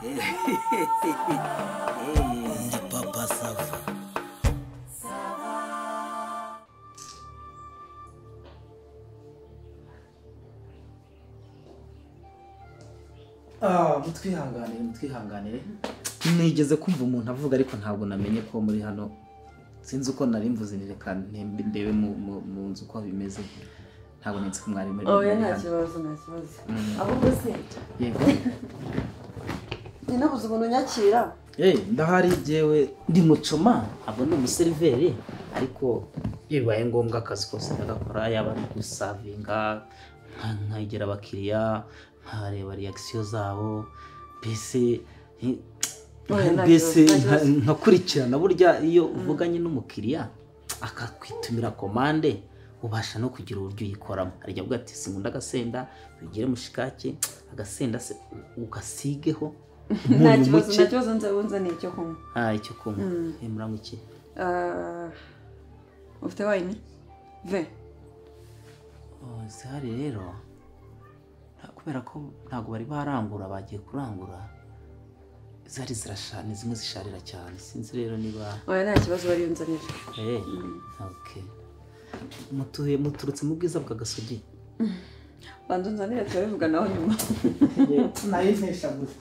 Ndi papa sava. Mutwihanganire. Nigeze kumva umuntu avuga ariko ntabwo namenye ko muri hano. Sinzi uko nari mvuze reka ndebe mu nzu uko bimeze. Ntabwo nitse ko mwari muri. Nta kibazo. Ahubwo se. Yego. Ni nabuze umuntu nyakira. Ndahari jewe ndi mucoma abo ni umuseriveri ariko bibaye ngombwa akazi kose ndagakora yaba ari gusavinga nkagera abakiriya nkareba reaction zabo bese nkakurikirana burya iyo uvuganye n'umukiriya akakwitumira komande ubasha no kugira uburyo uyikoramo arya avuga ati sinkunda agasenda bigire mushikake agasenda se ugasigeho nta kibazo nzabunza ni icyo kunywa icyo kunywa murango iki ufite wine ve zihari rero kubera ko ntabwo bari barangura bagiye kurangura zari zirashana zimwe zisharira cyane sinzi rero niba nta kibazo bari yunzanira okay muturutse mu bwiza bwa Gasogi banzo nzanira turabivuga naho nyuma nayifesha gusa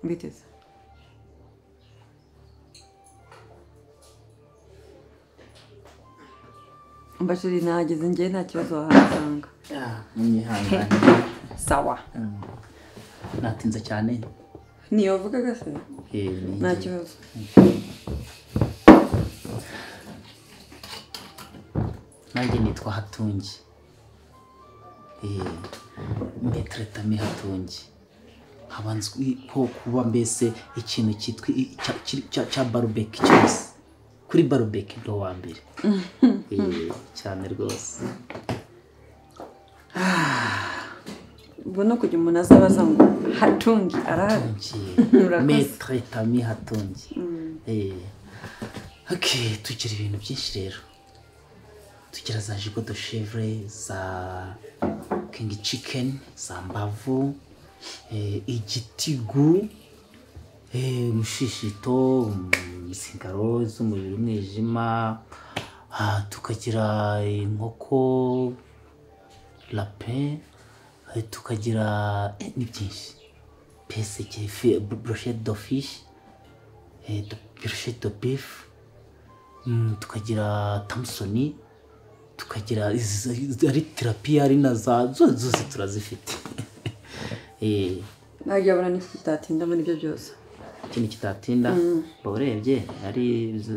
Biteze mbashiri nageze ngiye nta kibazo wahasanga munyihangane sawa natinze cyane niyo vugaga se nta kibazo nanjye nitwa Hatungi Maître Tami Hatungi abanzwi ko kuba mbese ikintu cyitwa cya barbecue cyose kuri barbecue ndo wa mbere cyane rwose ubona kujya umuntu azabaza ngo Hatungi Hatungi Maître Tami Hatungi okay tugira ibintu byinshi rero tugira za jigo de chèvre za king chicken za mbavu igitigu mushishito singaro z'umubiri umwijima tukagira inkoko lapin tukagira ni byinshi pese kifi brochette de fish brochette de beef tukagira Thompsoni tukagira ari therapy ari naza zose turazifite nagabana n'iki kitatinda muri byo byose ikindi kitatinda barebye ari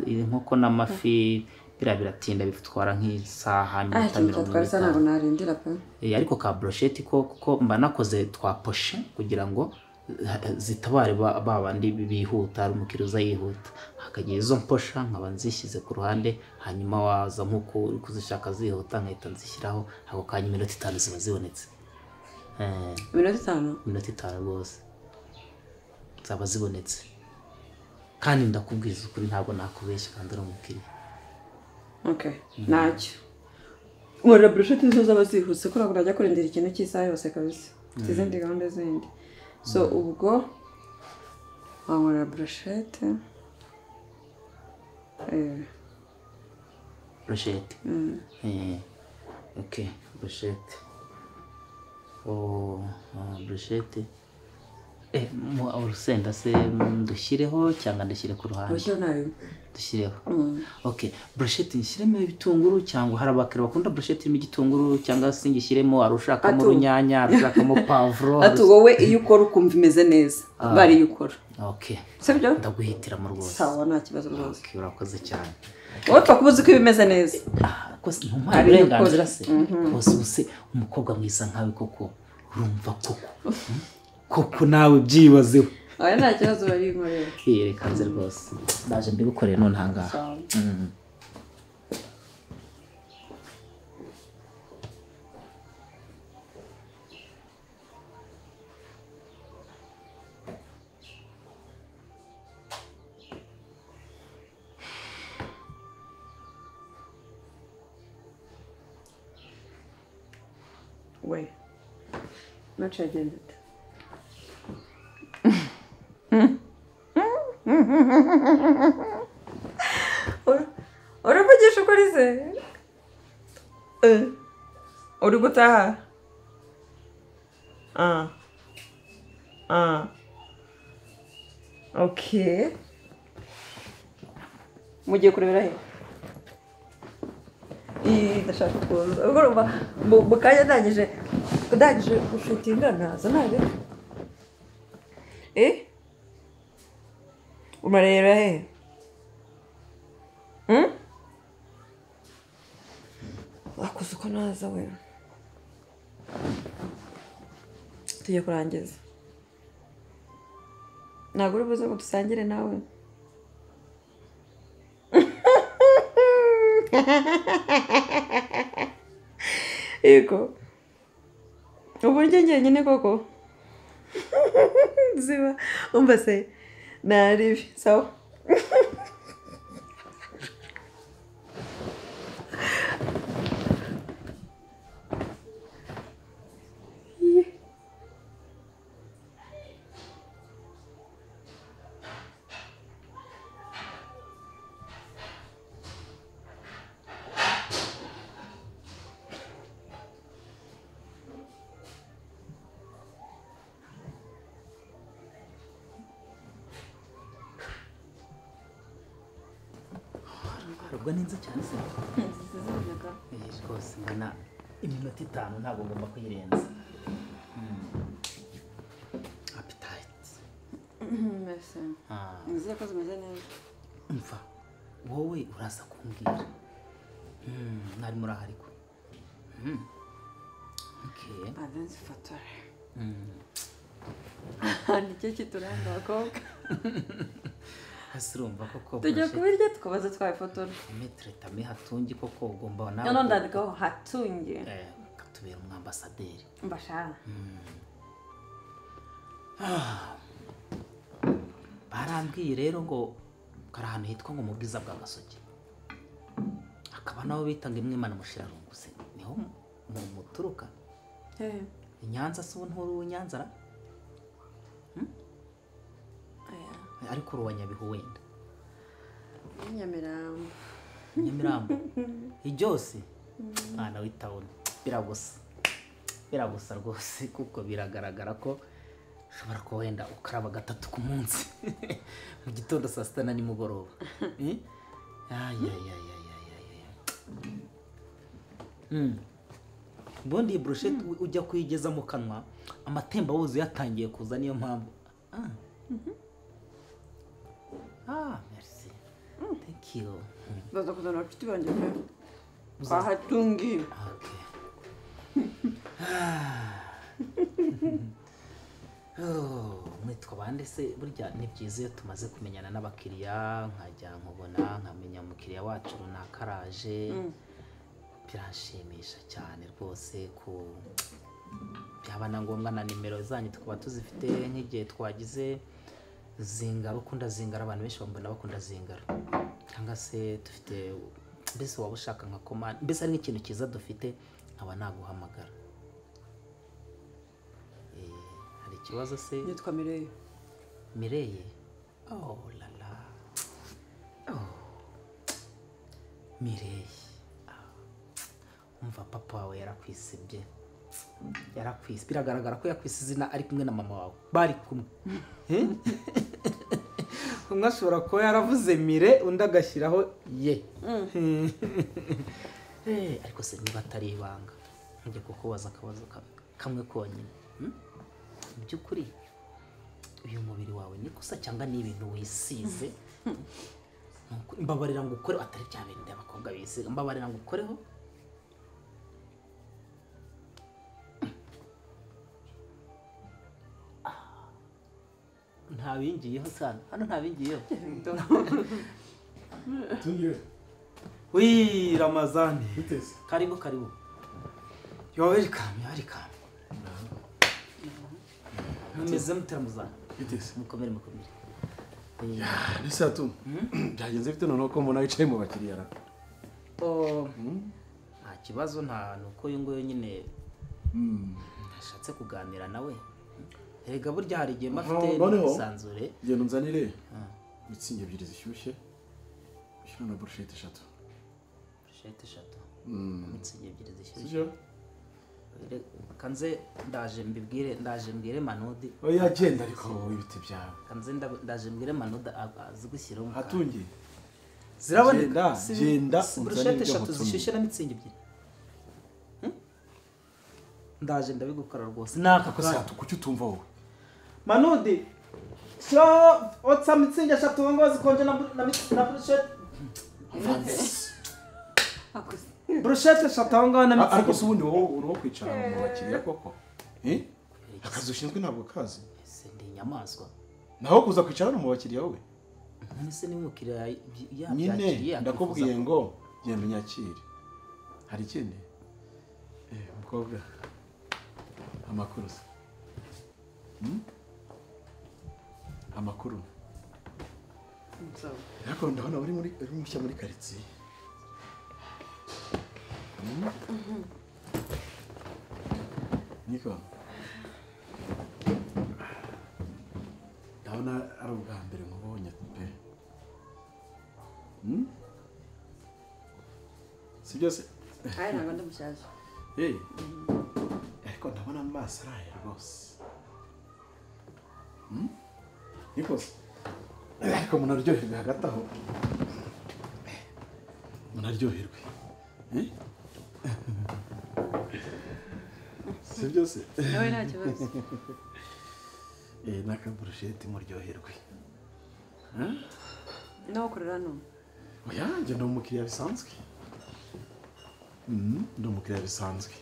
inkoko n'amafi biratinda bitwara nk'isaha minota 30 ntabwo narindira pe ariko ka brochette kuko mba nakoze twaposhe kugira ngo zitabare babandi bihuta ari umukiriya yihuta hakagiye izo mposha nkaba nzishyize ku ruhande hanyuma waza nkuko uri kuzishaka zihuta nkahita nzishyiraho ako kanya iminota 5 ziba zibonetse minota 5 rwose zaba zibonetse kandi ndakubwiza ukuri ntabwo nakubeshya kandi ari umukiriya okay nacyo wora brochette zo zaba zihuse ko nabwo najya kurindira ikintu cy'isaha yose kabisa izindi gahunda zindi so ubwo wamura brochette brochette okay brochette brochette urusenda se dushyireho cyangwa ndashyire ku ruhande? Dushyireho. Okay, brochette nshyiremo ibitunguru cyangwa hari abakiriya bakunda brochette irimo igitunguru cyangwa se ngishyiremo arushakamo urunyanya, arushakamo pavuro. Wowe iyo ukora ukumva imeze neza bari iyo ukora. Okay. Sibyo? Ndaguhitiramo rwose. Sawa nta kibazo rwose. Okay, urakoze cyane. Wowe twakubuze ko bimeze neza. Kose ntumara uburenganzira se. Kose use umukobwa mwiza nkawe koko urumva koko nawe byibazeho. Aya nta kibazo bari nkorera. Reka nze rwose ndaje mbigukoreye none ahangaha. We nacagenze uravugisha ukuri se? Uri gutaha? Okay. Mugiye kurebera he? Ndashaka kuza. Ugomba mukanya ndangije gushutinga naza nawe. Umareba he? Wakoze uko naza we. Tugiye kurangiza. Ntabwo uri buze ngo dusangire nawe. Ego. Ubu njye nyine koko. Ziba umva se naribi sawa. Ubwo ninze cyane se. Rwose mbona iminota 5 ntabwo ngomba kuyirenza. Appetite. Merci. Nzi ko zimeze neza. Umva wowe uraza kumbwira. Nari muri aha ariko. Okay. Abenzi fatore. Nicyo kituranga abakobwa. Hasirumva koko tujya kubirya tukabaza twayifotora. Metre tame hatungi koko ugomba nawe. None ndandikaho hatungi. Katubera umwambasaderi. Mbashaka. Barambwiye rero ngo kari ahantu hitwa ngo mu bwiza bwa Gasogi. Akaba nawe bitanga imwimana mushirarungu se. Niho mu muturuka. Inyanza se nturu Nyanza ra? Ariko ruwanyabihu wenda. Nyamirambo. Ibyose. Mwana w'itawuni. Biragusa rwose kuko biragaragara ko ushobora ko wenda ukaraba 3 ku munsi. Mu gitondo saa 6 na nimugoroba. Bondi brochette ujya kuyigeza mu kanwa amatemba wuzu yatangiye kuza niyo mpamvu. Merci. Thank you. Baza kuzana afite banje pe. Hatungi. Okay. Mwitwa bande se burya ni byiza iyo tumaze kumenyana n'abakiriya nkajya nkubona nkamenya umukiriya wacu runakaraje. Birashimisha cyane rwose ko byaba na ngombwa na nimero zanyu tukaba tuzifite nk'igihe twagize zingara ukunda zingara abantu benshi bambona bakunda zingara cyangwa se dufite mbese waba ushaka nka command mbese ari nk'ikintu kiza dufite nkaba naguhamagara. Hari ikibazo se? Nitwa Mireye. Mireye? Oh la la. Mireye. Umva papa wawe yarakwisebye. yarakwise biragaragara ko yakwise izina ari kumwe na mama wawe bari kumwe umwe ashobora kuba yaravuze mire undi agashyiraho ye ariko se niba atari ibanga njye kukubaza akabazo kamwe konyine mu by'ukuri uyu mubiri wawe ni gusa cyangwa ni ibintu wisize mbabarira ngo ukoreho atari bya bintu by'abakobwa bisiga mbabarira ngo ukoreho ntabingiyeho sana hano ntabingiyeho wi Ramazani karibu you're welcome mumeze mutaramuzana mukomere Nisa tu byagenze bite noneho ko mbona wicaye mu bakiriya ra nta kibazo nta nuko uyu nguyu nyine nashatse kuganira nawe erega burya hari igihe mafite n'isanzure genda unzanire mitsingi ebyiri zishyushye ushyira na brushette 3 mitsingi ebyiri zishyushye kanze ndaje mbwire Manudi oya genda ariko ibiti byawe kanze ndaje mbwire Manudi azigushyira mu hatungi ziraboneka genda brushette 3 zishyushye na mitsingi ebyiri ndaje ndabigukora rwose naka ko sa kuki utumva wowe Manudi so otsa mitsingi 3 ngo zikonje na brushette brushette 3 ngo na mitsingi ariko se ubundi wowe uri wo kwicara mu bakiriya koko akazi ushinzwe ntabwo kazi ese ndi inyamaswa naho kuza kwicara mu bakiriya wowe nise ni umukiriya nyine ndakubwiye ngo genda unyakire hari ikindi mukobwa amakuru se amakuru ariko ndabona uri mushya muri quartier Niko ndabona ari ubwa mbere nkubonye pe si byose ntabwo ndamushaje ariko ndabona mu maso araye rwose Niko ariko munaryoherwe hagati aho munaryoherwe si byose nawe nta kibazo n'akaburusheti muryoherwe nawe ukorera hano oya njye ndi umukiriya bisanzwe ndi umukiriya bisanzwe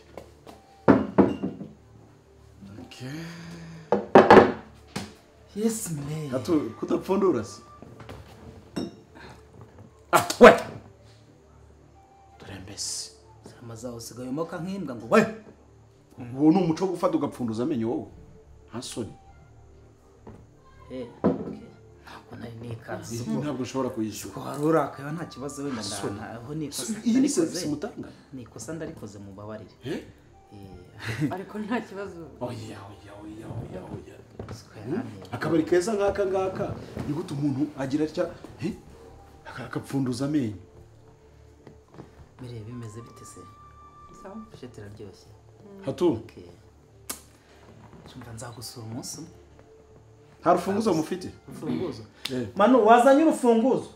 yes me hatu kudapfundura se we turembese amazaho usigaye moka nk'imbwa ngo we uwo ni umuco wo gufata ugapfunduza amenyo wowe nta soni ntabwo ushobora kuyishyura wari urakaye nta kibazo wenda ndaho iyi ni serivisi mutanga ni ikosa ndarikoze mu babarire ariko nta kibazo oya akabari keza nk'aka ngaka ni gute umuntu agira atya akapfunduza amenyo mbere bimeze bite se bushete iraryoshye hatu cyumva nzagusura umunsi umwe nta rufunguzo mufite urufunguzo Manu wazanye urufunguzo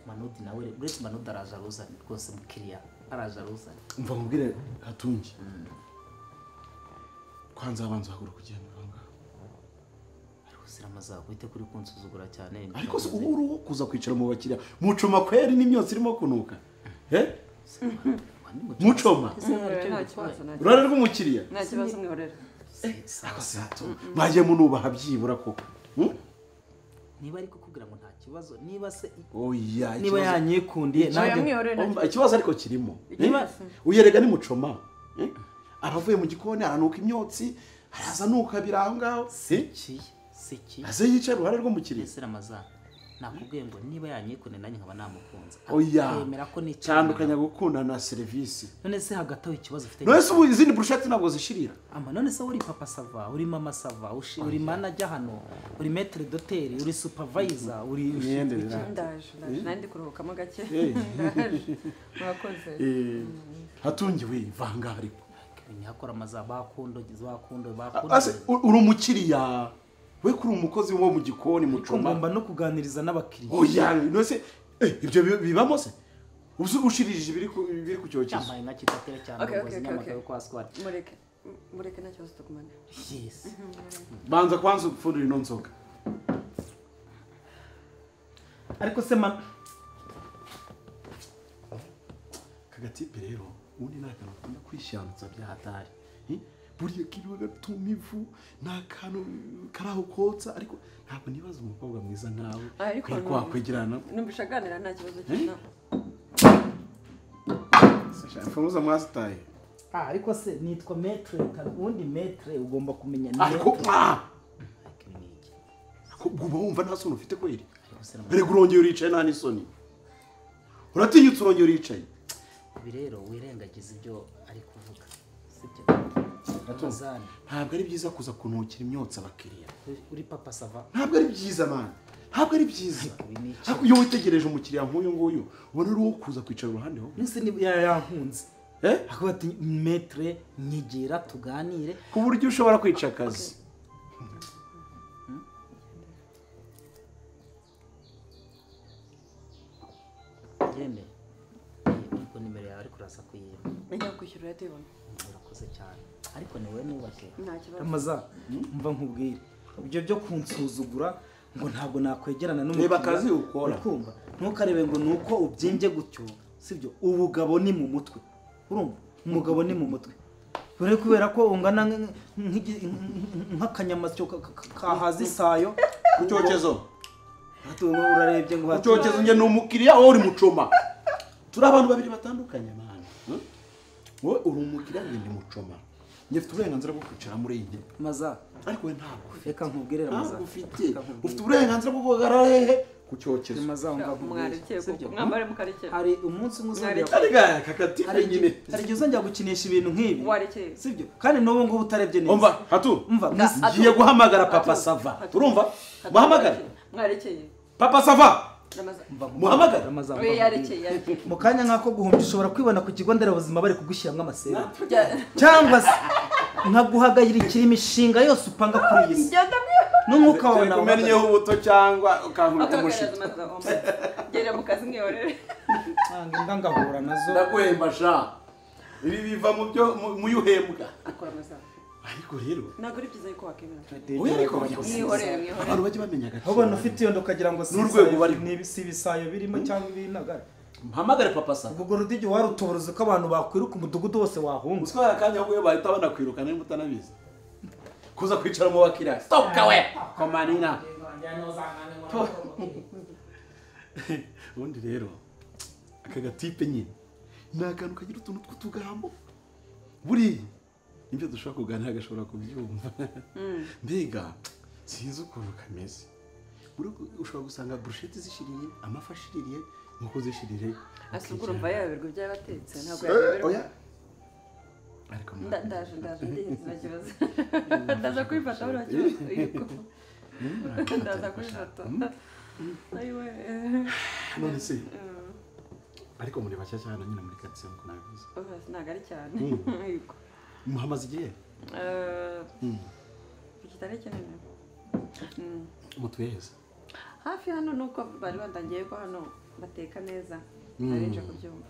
Manudi nawe uretse Manudi araje aruzanye rwose mukiriya araje aruzanye umva nkubwire hatungi kwanza abanza hagura kugenda ngaho ariko siramaza kwite kuri kunsuzugura cyane ariko se ubu uri kuza kwicara mu bakiriya mucoma kweri n'imyotsi irimo kunuka mucoma urare rw'umukiriya nta kibazo mwihorera mwagiye munubaha byibura koko niba ari kukubwira ngo nta kibazo niba se oya niba yanyikundiye ikibazo ariko kirimo uyerega ni mucoma abavuye mu gikoni aranuka imyotsi araza nuka biri aho ngaho siki aze yicaye uruhare rw'umukiriya ese Ramazan nakubwiye ngo niba yanyikundiye nanjye nkaba namukunze oya cyandukanya gukunda na serivisi none se hagati aho ikibazo ufite none se ubu izindi brushette ntabwo zishirira none se uri papa sava uri mama sava uri manager hano uri maître d'hôtel uri supervisor uri ndaje nandi kuruhukamo gake mwakoze hatungiwe vanga ariko ntihakora amaza bakundo ase uri umukiriya we kuri umukozi wo mu gikoni mu coma ngomba no kuganiriza n'abakiriya oya nose ibyo bibamo se ushirije ibiri ku cyokezo cyamaye nka kitatera cyane Okay. n'amagabo kwa squad mureke nta kibazo tugumane yes banza kwanza upfundura ino nzoga ariko se man kagatipe rero ubundi nta kantu ukunda kwishyandutsa byahatari buriya kiriwe gatuma ivu ni akantu kari aho kotsa ariko ntabwo nibaza umukobwa mwiza nkawe ko wakwegerana numvisha aganira nta kibazo cyane mfuza mwasitaye ariko se nitwa metre ubundi metre ugomba kumenya ni ariko uba wumva nta soni ufite kweri rego urongera uricaye nta n'isoni uratinyutse urongera uricaye ibi rero wirengagiza ibyo ari kuvuga sibyo ntabwo ari byiza kuza kunukira imyotsi abakiriya uri papa sava ntabwo ari byiza man ntabwo ari byiza iyo witegereje umukiriya nk'uyu nguyu ubona ari uwo kuza kwicara uruhande ho nese ni yankunze akaba ati metre nyegera tuganire ku buryo ushobora kwica akazi yeme ariko nimero yawe ariko urasa kuyima njya kwishyura yatibona urakoze cyane ariko ni wowe nubashye nta kibazo amaza mva nkubwire ibyo byo kunsuzugura ngo ntabwo nakwegerana reba akazi ukora kumva ntukarebe ngo nuko ubyimbye gutyo sibyo ubugabo ni mu mutwe urumva umugabo ni mu mutwe kubera ko ungana nk'akanyamasyo kahaza isayo ku cyokezo urarebye ngo ku cyokezo njye ni umukiriya wowe uri mucoma turi abantu babiri batandukanye man wowe uri umukiriya njye ndi mucoma njye mfite uburenganzira bwo kwicara muri iyi ntebe maza ariko we ntabwo reka nkubwire maza ufite uburenganzira bwo guhagarara hehe ku cyokezo maza mwarekeye kuko mwambare mukarekera hari umunsi umwe uzongera kakatipe nyine hari igihe uzongera gukinisha ibintu nk'ibi warekeye sibyo kandi n'ubu ngubu utarebye neza umva hatu ngiye guhamagara papa sava urumva muhamagare mwarekeye papa sava muhamagare we yarekeye mu kanya nk'ako guhumbya ushobora kwibona ku kigo nderabuzima bari kugushyiramo amaseri cyangwa se nkaguhagayirikira imishinga yose upanga kuri iyi si n'umwuka wawe nawe umenyeho ubuto cyangwa ukankubita umushito gera mu kazi mwiyorere nanga ngahura nazo ndaguhemba sha ibi biva mu byo muyuhembwa ariko rero ntabwo ari byiza yuko wakemera oya ariko mwihorere abantu bajya bamenya agaciro ubona ufite iyo ndokagira ngo n'urwego bari si ibisayo birimo cyangwa ibinagara mpamagare papa sa ubwo rudigi warutoboreze ko abantu bakwiruka umudugudu wose wahunga uswara akanya ahubwo bahita banakwirukana niba utanabizi kuza kwicara mu bakiriya stoka we komanina ubundi rero aka gatipe nyine ni akantu kagira utuntu tw'utugambo buriya nibyo dushobora kuganira agashobora kubyumva mbega sinzi ukuntu kameze ushobora gusanga burusheti zishiriye amafi ashiririye inkoko zishiririye asubwo urumva yaberwa ibyo yabatetse ntabwo yaberwa ariko ndaje nta kibazo ndaza kwifata buriya kibazo ndaza kwifata ayiwe none se ariko muri bashya cyane nyine muri karitsiye nk'uko nabivuze ntabwo ari cyane muhamaze igihe kitari kinini mutuye heza hafi hano nuko bari bandangiye ko hano bateka neza narinje kubyumva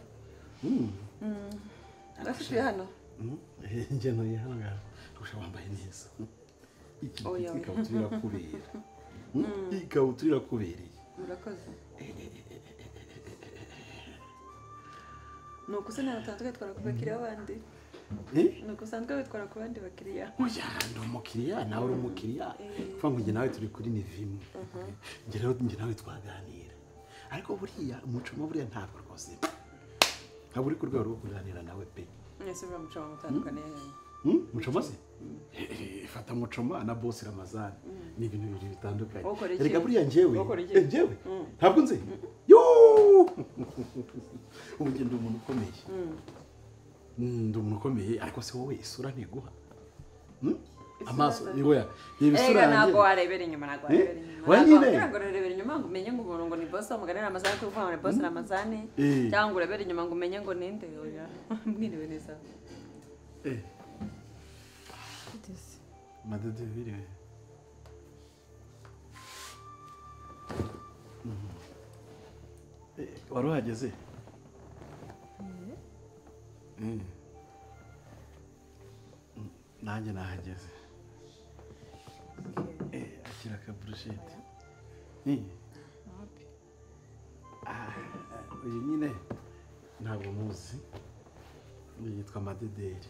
bafite hano njye ntuye hano ngaho turusha wambaye neza ikabutura irakubereye ikabutura irakubereye murakoze nuko se nawe twatwara ku bakiriya b'abandi nuko usanzwe witwara ku bandi bakiriya oya ndi umukiriya nawe uri umukiriya kuvuga ngo njye nawe turi kuri nivimu njye nawe twaganira ariko buriya umucoma buriya ntabwo rwose ntabwo uri ku rwego rwo kuganira nawe pe mwese buriya mucoma mutandukane mucoma se fata mucoma na bosi ramazani ni ibintu bibiri bitandukanye reka buriya njyewe ntabwo nzi ubu njye ndi umuntu ukomeye ndi umuntu ukomeye ariko se wowe isura ntiguha amaso ni goya reba isura yanjye ntabwo warebera inyuma ntabwo warebera inyuma ngo umenye ngo umuntu ngo ni bosi wamugana ramazani kuko uvuga ngo ni bosi ramazani cyangwa urebera inyuma ngo umenye ngo ninde oya mwiriwe neza Madede biriwe. Wari uhageze? Nanjye nahageze. Akira akaburusheti. Uyu nyine ntabwo muzi. Yitwa Madederi.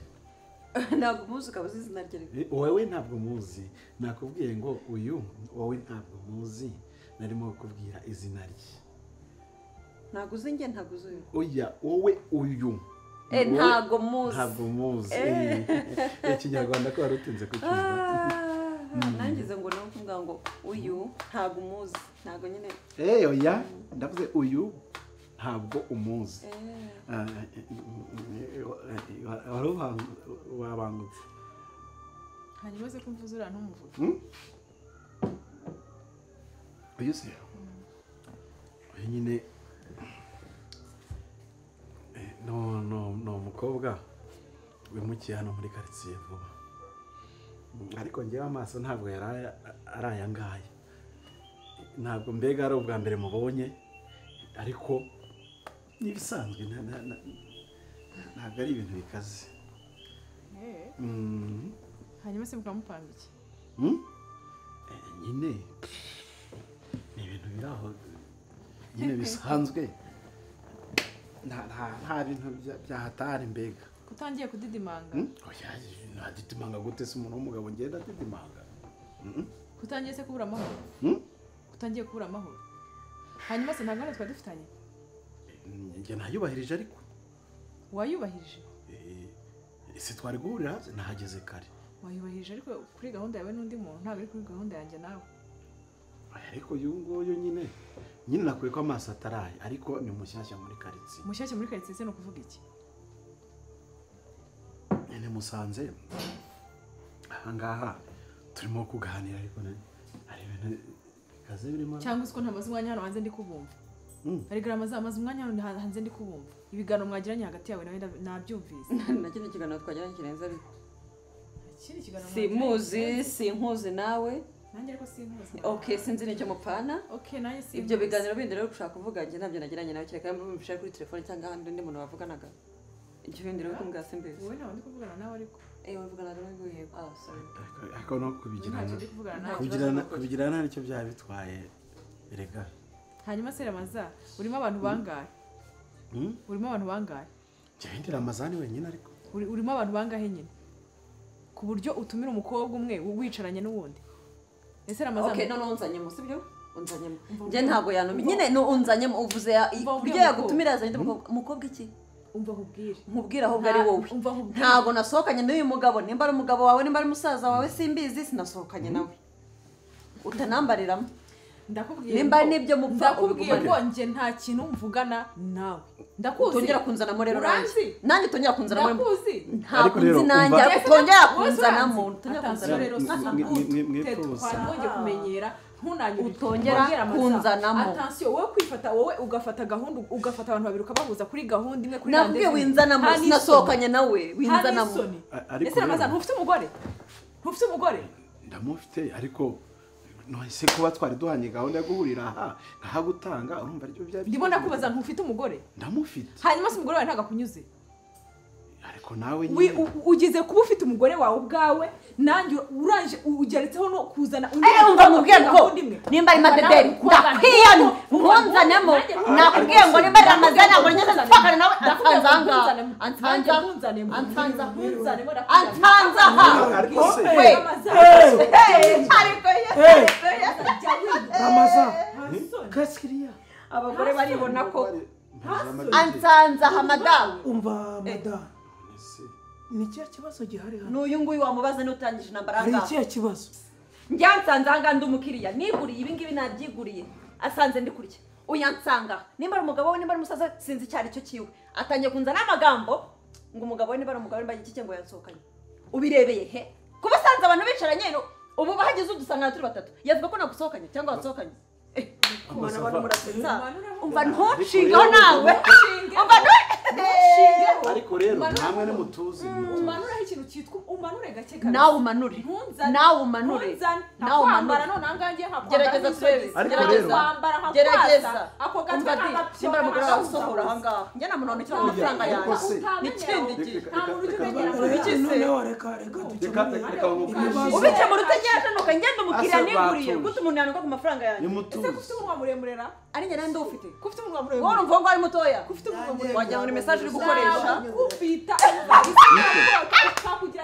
Ntabwo muzi ukaba uzi izina rye. Wowe ntabwo muzi. Nakubwiye ngo uyu wowe ntabwo muzi. Narimo kukubwira izina rye. Ntabwo uzi njye ntabwo uzi uyu. Oya wowe uyu. Ntabwo muzi. Ntabwo muzi. Ikinyarwanda ko warutinze kucyumva. Nangize ngo nawe kuvuga ngo uyu ntabwo umuzi. Ntabwo nyine. Oya ndavuze uyu ntabwo umuzi. Wabangutse. Hanyuma se kumvuza uriya ntumuvuga. Uyu se uyu nyine no umukobwa wimukiye hano muri quartier vuba. Ariko ngewe amaso ntabwo yari arayangaya. Ntabwo mbega ari ubwa mbere mubonye ariko nibisanzwe ntabwo ari ibintu bikaze. Hanyuma se mukamupanga iki? Nyine ni ibintu biraho nyine bisanzwe. Nta bintu byahatari mbega. Kutangiye kudidimanga? Oya nadidimanga gute se umuntu w'umugabo ngenda didimanga? Kutangiye se kubura amahoro? Kutangiye kubura amahoro. Hanyuma se ntangana twari dufitanye? Njye nayubahirije ariko. Wayubahirije? Ese twari guhurira nahageze kare. Wayubahirije ariko kuri gahunda yawe n'undi muntu ntabwo ari kuri gahunda yanjye nawe. Ariko uyu nguyu nyine nakwiye ko amaso ataraye ariko ni mushyashya muri quartier. Mushyashya muri quartier se no kuvuga iki? Nene musanze ahangaha turimo kuganira ariko ari ibintu kaze birimo. Cyangwa usko ntamaze umwanya hano hanze ndi kubumva. Ari grama zamaze umwanya hano hanze ndi kubumva. Ibigano mwagiranye hagati yawe nawe nabyumvise. Nakindi kiganiro twagiranye kirenze ariko. Kiri kiganiro. Simuzi, sinkuzi nawe. Nanjye ariko sinkuzi. Okay, sinzi nicyo mupfana. Okay, naye sinkuzi. Ibyo biganiro bindi rero ushaka kuvuga njye nabyo nagiranye nawe cyane kandi mubishaka kuri telefone cyangwa ahandi undi muntu bavuganaga. Ibyo bindi rero kumbwa simbizi. Wowe ntawe ndi kuvugana nawe ariko. Wavugana nawe ngo yego. Sorry. Ariko no kubigirana nicyo byaba bitwaye erega. Hanyuma se Ramaza urimo abantu bangahe? Urimo abantu bangahe? Cyende Ramazani wenyine ariko. Urimo abantu bangahe nyine? Ku buryo utumira umukobwa umwe wicaranye n'uwundi. Ese Ramazani Okay, none unzanye mu sibyo? Unzanye. Nje ntago yanumi. Nyine no unzanye uvuze buryo yagutumira azanye umukobwa iki? Umva nkubwire. Nkubwira ahubwo ari wowe. Ntago nasohokanye n'uyu mugabo, nimba ari umugabo wawe nimba ari musaza wawe simbizi sinasohokanye nawe. Utanambariramo. Ndakubwiye. Nimba nibyo mupfa ndakubwiye ko nje nta kintu mvugana nawe. Ndakuzi. Tongera kunzanamo rero nanjye. Nanjye tongera kunzanamo. Ndakuzi. Ntabwo nzi nanjye tongera kunzanamo. Tongera kunzanamo rero. Twanje kumenyera ntunanyure. Utongera kunzanamo. Attention wowe kwifata wowe ugafata gahunda ugafata abantu babiri ukabahuza kuri gahunda imwe kuri nabwiye winzanamo sinasohokanye nawe winzanamo. Ese Ramazani ntufite umugore? Ntufite umugore? Ndamufite ariko nose kuba twari duhanye gahunda yo guhurira aha gutanga urumva aricyo byari. Ndimo ndakubaza ntufite umugore? Ndamufite. Hanyuma se umugore wawe ntaga kunyuze? Ariko nawe nyine ugize kuba ufite umugore wawe ubwawe nanjye uranje ugeretseho no kuzana umva mubwiye ngo nimba ari Madederi ndakwiyana nkunzanemo nakubwiye ngo nimba ari Ramazani ngo nyeze twakane nawe antanza ariko se Ramazani kaskiriya abagore baribona ko antanza hamadawe umva madame ni cya kibazo gihari hano. N'uyu nguyu wamubaza n'utangije intambara ngaho. Hari cya kibazo. Njyansanze anga ndi umukiriya niguriye ibi ngibi nabyiguriye asanze ndi kurya. Uyansanga nimba ari umugabo we nimba ari musaza sinzi cyari cyo kiwe. Atangiye kunzana amagambo ngo umugabo we nimba ari umugabo nimba iki ngo yansokanye. Ubirebeye he? Kuba sanze abantu bicaranye ubu bahagize udusanga turi batatu. Yavuga ko nagusohokanye cyangwa wansokanye. Kumana abantu murasetsa. Umva ntocinga nawe. Umva ntocinga. ariko rero namwe ni mutuzi umanureho ikintu cyitwa umanure gake kabisa nawe umanure nawe umanure nawe umanure none angangiye gerageza turebe gerageza ako gatwe simbara mugore wawe usohora ahangaha njye na muntu cyangwa amafaranga yawe n'ikindi gihe nta muntu ujya umenyera noneho reka ubikemura utegereje nuko ngenda umukiriya niguriye gute umuntu yanirwa ku mafaranga yanjye ni mutuzi ufite umunwa muremure ra ari njye nandi ufite ufite umunwa muremure wowe urumva ngo ari mutoya ufite umunwa muremure wagira ngo ni message uri gukoresha ufita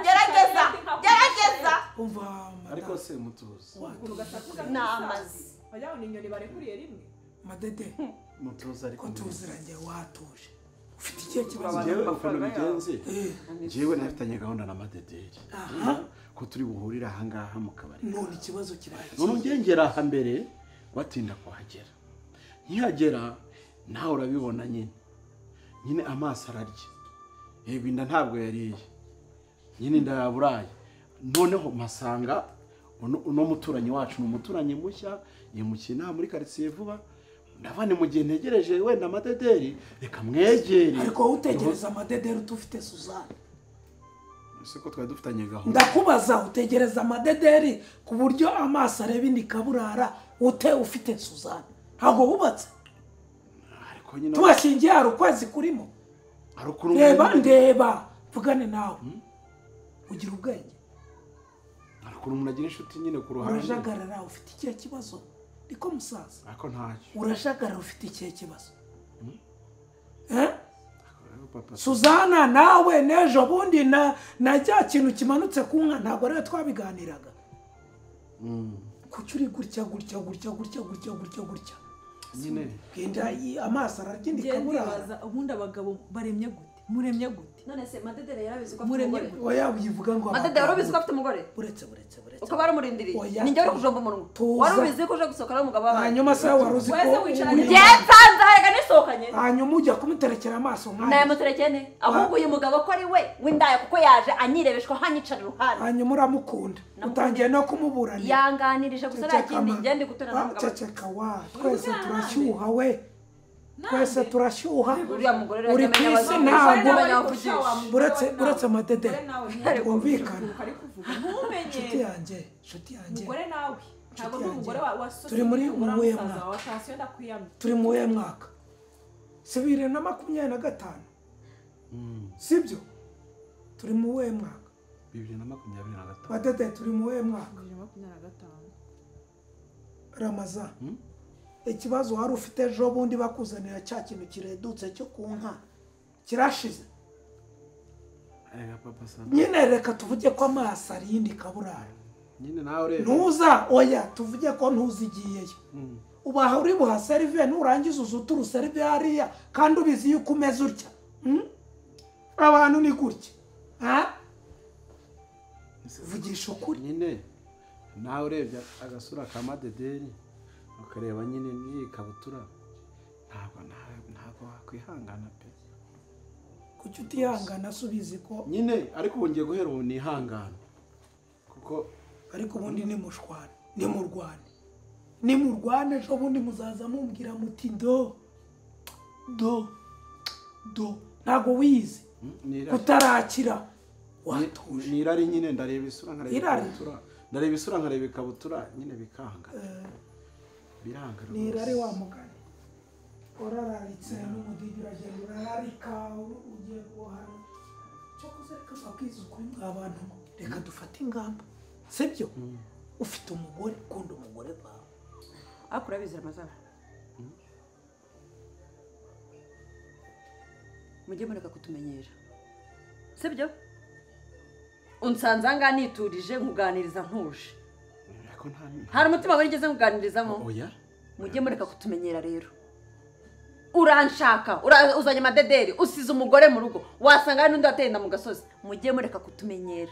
gerageza umva ariko se mutuzi ni amazi wagira ngo ni inyoni barekuriye rimwe madede mutuzi ariko ko tuziranye watuje ufite ikihe kibazo njyewe ukuntu bigenze njyewe nafitanye gahunda na madederi ko turi buhurira ahangaha mu kabari none ikibazo kiraye none ngengera aha mbere watinda kuhagera nkihagera nawe urabibona nyine amaso ararya yego inda ntabwo yariye nyine inda yaburaye noneho masanga uno muturanyi wacu ni umuturanyi mushya yimukina muri quartier vuba ndavane mu gihe ntegereje wenda amadederi reka mwegere ariko utegereza amadederi utufite Suzanne siko twari dufitanye gahunda ndakubaza utegereza amadederi ku buryo amaso areba indi kaburara ufite Suzanne ntabwo wubatse ariko nyine tubashingiye hari ukwezi kurimo reba ndeba vugane nawe ugira ubwenge ariko umuntu agira inshuti nyine ku ruhande urajagarara ufite ikihe kibazo niko musaza ariko ntacyo urajagarara ufite ikihe kibazo Suzana nawe nejo bundi na cya kintu kimanutse ku nka ntabwo rero twabiganiraga kuki uri gutya nyine genda amaso aragenda ikabura ubundi abagabo baremye gute muremye gute none se madedere yarabizi ko muremye afite gute oya uyivuga ngo madedere warabizi ko afite umugore buretse uko baramurindiriye Oya, ni njye uri kujomba umunwa tuza. wari ubizi ko uje gusohokana n'umugabo wawe hanyuma se wari uzi ko Wese wicaranye njye nsanze harega nisohokanye hanyuma ujya kumuterekera amaso nk'ayo nayamuterekeye ne ahubwo uyu mugabo ko ari we w'indaya kuko yaje anyirebeshwa hanyicara iruhande hanyuma uramukunda utangiye no kumuburanira yanganirije gusa nta kindi ngende gutera n'umugabo ceceka wa twese turashyuha we twese turashyuha uriya mugore rero uri yamenye ku isi abazungu ntabwo yamenye abavugisha buretse amadederi twumvikana ntumenye inshuti yanjye umugore nawe ntabwo ari umugore wa sosiyete Turi muri uwuhe musaza mwaka? wa sitasiyo ndakwiyamye turi mu wuhe mwaka si 2025 sibyo turi mu wuhe mwaka 2025 badede turi mu wuhe mwaka 2025 Ramaza ikibazo wari ufite ejo bundi bakuzanira cya kintu kiredutse cyo ku nka kirashize papa sana nyine reka tuvuge ko amaso ari yindi kaburara nyine nawe rero ntuza oya tuvuge ko ntuzigiyeyo ubaha uri buha serive nurangiza uzuta uruserive hariya kandi ubizi yuko umeze utya abantu ni gutya vugisha ukuri nyine nawe urebye agasura ka madederi ukareba nyine n'iyi kabutura ntabwo wakwihangana pe kuki utihangana se ubizi ko nyine ariko ubu ngiye guhera ubu nihangana kuko ariko ubundi ni mushwane ni murwane ejo bundi muzaza mumbwira muti do ntabwo wize kutarakira watuje nirari nyine ndareba isura nkareba Irari? ikabutura ndareba isura nkareba ikabutura nyine bikanga biranga nirari wa mugani urararitse n'umudigi uragenda urararika ugiye guhana cyo kuzereka babwiza ukuri mw'abantu reka dufate ingamba sibyo ufite umugore ukunda umugore wawe ariko urabizi Ramazana mujye mureka kutumenyera sibyo unsanze ahangaha niturije nkuganiriza ntuje hari umutima wigeze nkuganirizamo oya mujye mureka kutumenyera rero uranshaka uzanye amadederi usize umugore mu rugo wasanga hari n'undi wateye inda mu gasozi mujye mureka kutumenyera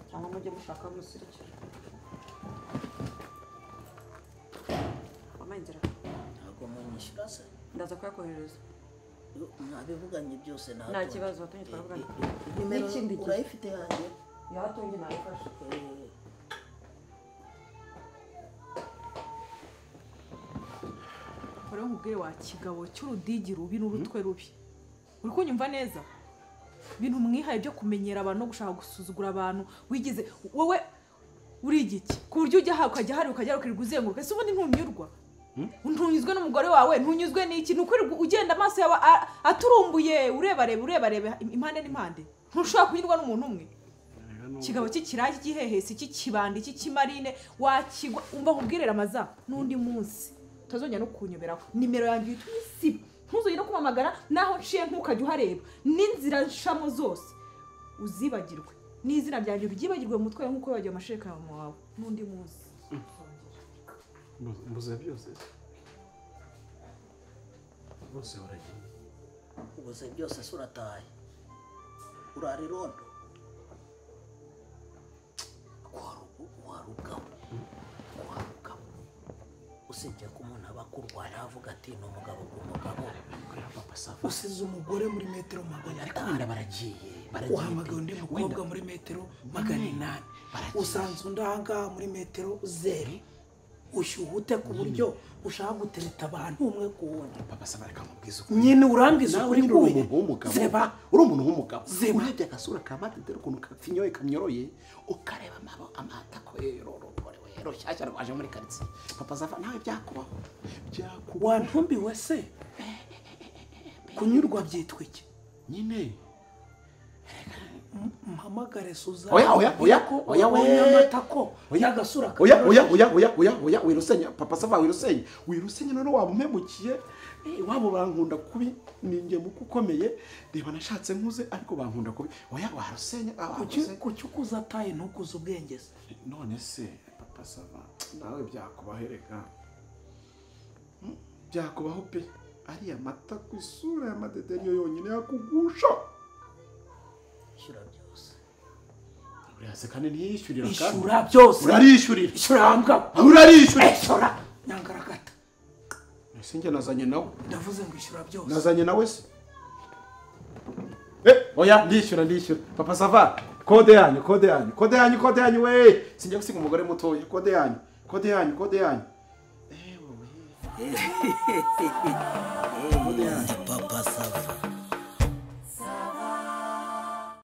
cyangwa mujye mushaka musirikira amahindura ntabwo munyishyura se ndaza kuyakohereza mwabivuganye byose nta kibazo watumye twaravugana nimero n'ikindi gihe urayifite yanjye yahatunge nayifashe rero nkubwire wa kigabo cy'urudigi rubi n'urutwe rubi uri kunyumva neza ibintu mwihaye byo kumenyera abantu no gushaka gusuzugura abantu wigize wowe uri igiki ku buryo ujya ukajya hari ukajya ukiruguzenguruka ese ubundi ntunyurwa ntunyuzwe n'umugore wawe ntunyuzwe n'iki nukuri ugenda amaso yawe aturumbuye ureba impande n'impande ntushobora kunyurwa n'umuntu umwe kigabo cy'ikiragi cy'ihehesi cy'ikibandi cy'ikimarine wakigwa umva nkubwirera amaza n'undi munsi utazongera no kunyoberaho nimero yanjye yitwa isiba ntuzongere no kumamagara naho nciye ntukajya uhareba n'inzira nshamo zose uzibagirwe n'izina ryanjye uryibagirwe mu mutwe nk'uko wagiye amasheka wawe n'undi munsi mbuze byose bose baragiye ubuze byose se urataye urara irondo warugabo usibye ko umuntu aba akurwara avuga ati ni umugabo k'umugabo usize umugore muri metero magana ariko abana baragiye uhamagaye undi mukobwa muri metero 800 usanze undi ahangaha muri metero 0 ushyuhute ku buryo ushaka gutereta abantu umwe ku wundi papa saba reka mubwiza nyine urambiza ukuri kuye zeba uri umuntu w'umugabo urebye agasura kamatete ukuntu kafinyoye kamyoroye ukareba amata ko rero cyashya rwaje muri quartier papa saba nawe byakubaho wantumbiwe se kunyurwa byitwa iki nyine mpamagare Suza oya amatako yagasura oya wirusenya papa sava wirusenya none wabumemukiye wabo bankunda kubi ninge mukukomeye reba nashatse nkuze ariko bankunda kubi oya warusenya kucyukuza taye ntukuza ubwenge se none se papa sava nawe byakubahereka byakubaho pe ari amata ku isura ya madede niyo yonyine yakugusha ishyura byose urase kandi ntiyishyurira kandi ishyura byose urarishyurira ishyurambwa urarishyurira ishyura nyangaragata sinjye nazanye nawe ndavuze ngo ishyura byose nazanye nawe se oya ndishyura papa sava kode yanyu we sinjye gusiga umugore mutoya kode yanyu papa sava